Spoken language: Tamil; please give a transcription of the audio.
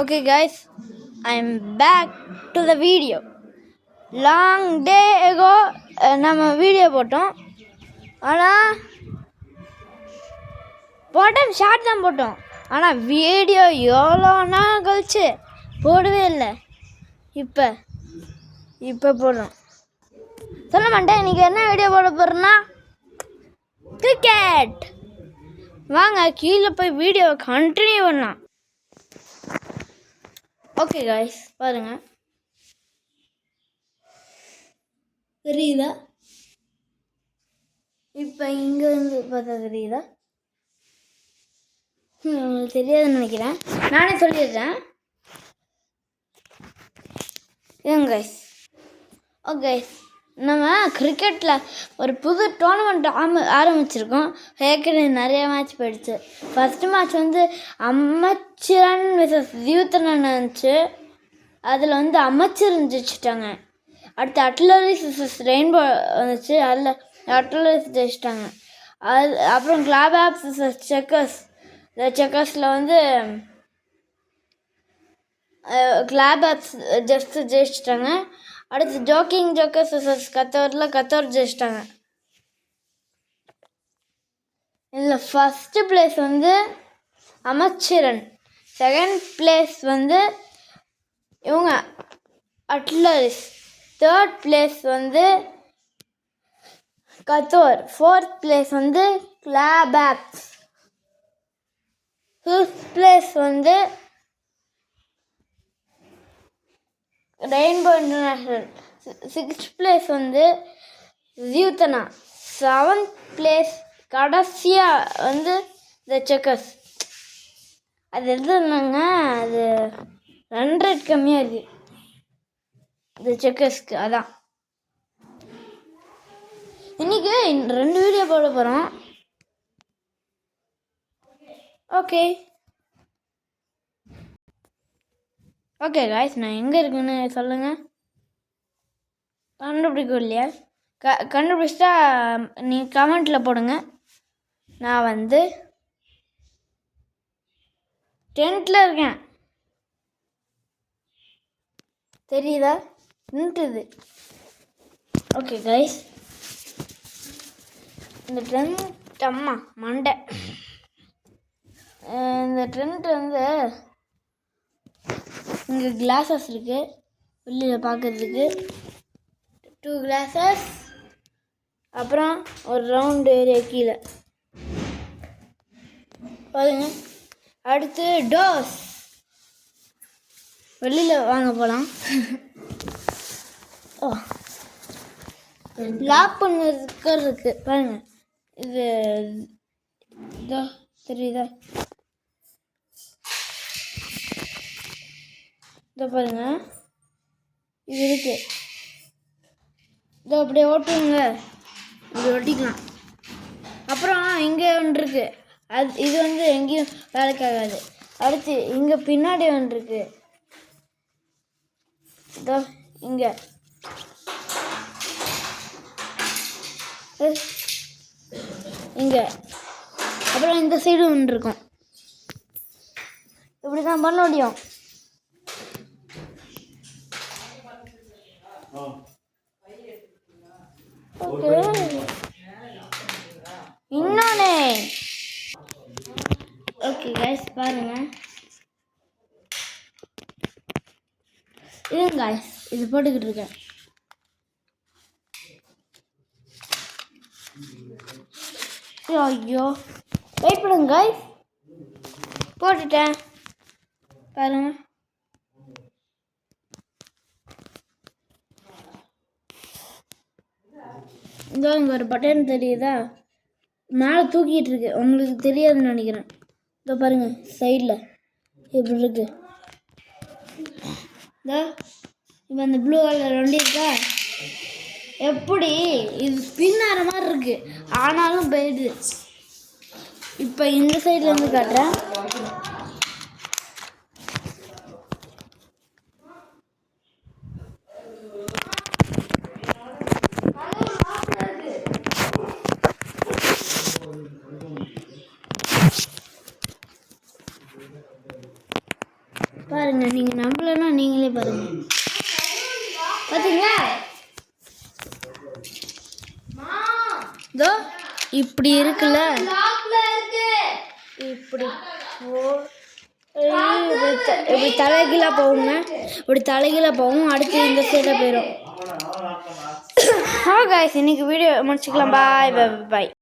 Okay guys, I'm back to the video. Long day ago நம்ம வீடியோ போட்டோம். ஆனால் போட்டோம் ஷார்ட் தான் போட்டோம். ஆனால் வீடியோ எவ்வளோ நாள் கழிச்சு போடவே இல்லை. இப்போ போடுறோம். சொல்ல மாட்டேன். இன்றைக்கி என்ன வீடியோ போட போகிறோன்னா கிரிக்கெட். வாங்க கீழே போய் வீடியோவை கண்டினியூ பண்ணலாம். ஓகே காய்ஸ், பாருங்கள், தெரியுதா? இப்போ இங்கே வந்து பார்த்தா தெரியுதா? உங்களுக்கு தெரியாதுன்னு நினைக்கிறேன், நானே சொல்லிடுறேன். ஏங்க கைஸ், ஓகே, நம்ம கிரிக்கெட்டில் ஒரு புது டோர்னமெண்ட் ஆரம்பிச்சிருக்கோம். ஏற்கனவே நிறைய மேட்ச் போயிடுச்சு. ஃபஸ்ட்டு மேட்ச் வந்து அமைச்சரன் விசஸ் தியூத்தனன் இருந்துச்சு. அதில் வந்து அமைச்சர் ஜெயிச்சிட்டாங்க. அடுத்து அட்லரிஸ் விசஸ் ரெயின்போ வந்துச்சு. அதில் அட்லரிஸ் ஜெயிச்சிட்டாங்க. அப்புறம் கிளாப் ஆப்ஸ் விசஸ் செக்கர்ஸ். இந்த செக்கர்ஸில் வந்து கிளாப் ஆப்ஸ் ஜெயிச்சிட்டாங்க. அடுத்து ஜோக்கிங் ஜோக்கர்ஸ் விசஸ் கத்தோரில் கத்தோர் ஜெயிச்சிட்டாங்க. இதில் ஃபஸ்ட்டு பிளேஸ் வந்து அமைச்சரன், செகண்ட் பிளேஸ் வந்து இவங்க அட்லரிஸ், தேர்ட் பிளேஸ் வந்து கத்தோர், ஃபோர்த் பிளேஸ் வந்து கிளாப் ஆப்ஸ், ஃபிஃப்த் பிளேஸ் வந்து ரெயின்போ இன்டர்நேஷ்னல், சிக்ஸ்த் பிளேஸ் வந்து ஜியூத்தனா, செவன்த் பிளேஸ் கடைசியாக வந்து த செக்கர்ஸ். அது எதுனாங்க, அது ரன் ரேட் கம்மியாக இருக்குது இந்த செக்கர்ஸ்க்கு. அதான் இன்றைக்கி 2 வீடியோ போட போகிறோம். ஓகே காய்ஸ், நான் எங்கே இருக்குன்னு சொல்லுங்கள். கண்டுபிடிக்கும் இல்லையா? கண்டுபிடிச்சிட்டா நீங்கள் கமெண்ட்டில் போடுங்க. நான் வந்து டென்ட்டில் இருக்கேன். தெரியுதா? நின்றுது. ஓகே கைஸ், இந்த டென்ட் அம்மா மண்டை, இந்த டென்ட் வந்து இங்கே கிளாஸஸ் இருக்குது வெளியில் பார்க்குறதுக்கு, 2 கிளாஸஸ், அப்புறம் ஒரு ரவுண்டு ஏரியா கீழே பாருங்க. அடுத்து டோர்ஸ், வெளியில் வாங்க போகலாம். லாக் பண்ணுறதுக்கு இருக்குது பாருங்க. இது இதோ தெரியுதா? இதோ பாருங்க, இது இருக்குது. இதோ அப்படியே ஓட்டுங்க, இப்படி ஒட்டிக்கலாம். அப்புறம் இங்கே ஒன்று இருக்குது, இது வந்து எங்கேயும் வேலைக்காகாது. அடுத்து இங்கே பின்னாடி ஒன்று இருக்குது, இதோ இங்கே. இங்கே அப்புறம் இந்த சைடு ஒன்று இருக்கும். இப்படி தான் பண்ண முடியும். ஓகே, இன்னொன்று. ஓகே கைஸ், பாருங்க, இது கைஸ், இது போட்டுக்கிட்டு இருக்கேன். ஐயோ, வெயிட் பண்ணுங்க கைஸ், போட்டுட்டேன் பாருங்க. இதோ இங்கே ஒரு பட்டன் தெரியுதா? மேலே தூக்கிட்டு இருக்கு, உங்களுக்கு தெரியாதுன்னு நினைக்கிறேன். இதோ பாருங்க, சைடில் இப்படி இருக்கு. இதோ இப்போ இந்த ப்ளூ கலர் வண்டி இருக்கா, எப்படி இது ஸ்பின் ஆகிற மாதிரி இருக்கு, ஆனாலும் போயிடுது. இப்போ இந்த சைடில் வந்து காட்டுறேன். பாருங்க, நீங்கள் நம்பலன்னா நீங்களே பாருங்க. பார்த்தீங்களா? இதோ இப்படி இருக்குல்ல, இப்படி இப்படி தலைகீழாக போகுங்க. இப்படி தலைகீழாக போகும். அடுத்து இந்த சைடாக போயிடும். கைஸ், இன்னைக்கு வீடியோ முடிச்சுக்கலாம். பாய் பாய் பாய்.